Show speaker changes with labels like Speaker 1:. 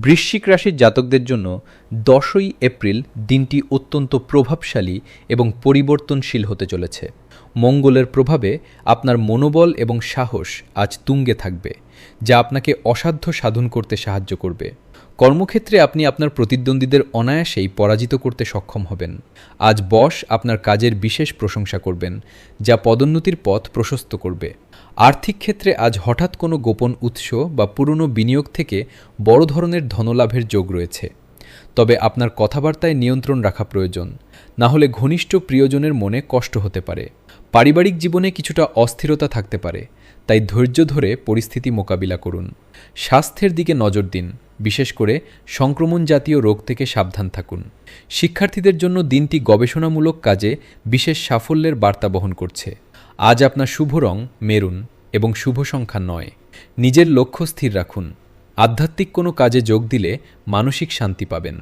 Speaker 1: বৃশ্চিক রাশির জাতকদের জন্য 10ই এপ্রিল দিনটি অত্যন্ত প্রভাবশালী এবং পরিবর্তনশীল হতে চলেছে। মঙ্গলের প্রভাবে আপনার মনোবল এবং সাহস আজ তুঙ্গে থাকবে, যা আপনাকে অসাধ্য সাধন করতে সাহায্য করবে। কর্মক্ষেত্রে আপনি আপনার প্রতিদ্বন্দ্বীদের অনায়াসেই পরাজিত করতে সক্ষম হবেন। আজ বস আপনার কাজের বিশেষ প্রশংসা করবেন, যা পদোন্নতির পথ প্রশস্ত করবে। আর্থিক ক্ষেত্রে আজ হঠাৎ কোনো গোপন উৎস বা পুরনো বিনিয়োগ থেকে বড় ধরনের ধনলাভের যোগ রয়েছে। তবে আপনার কথাবার্তায় নিয়ন্ত্রণ রাখা প্রয়োজন, না হলে ঘনিষ্ঠ প্রিয়জনের মনে কষ্ট হতে পারে। পারিবারিক জীবনে কিছুটা অস্থিরতা থাকতে পারে, তাই ধৈর্য ধরে পরিস্থিতি মোকাবিলা করুন। স্বাস্থ্যের দিকে নজর দিন, বিশেষ করে সংক্রমণ জাতীয় রোগ থেকে সাবধান থাকুন। শিক্ষার্থীদের জন্য দিনটি গবেষণামূলক কাজে বিশেষ সাফল্যের বার্তা বহন করছে। আজ আপনার শুভ রং মেরুন এবং শুভ সংখ্যা 9। নিজের লক্ষ্য স্থির রাখুন। আধ্যাত্মিক কোনো কাজে যোগ দিলে মানসিক শান্তি পাবেন।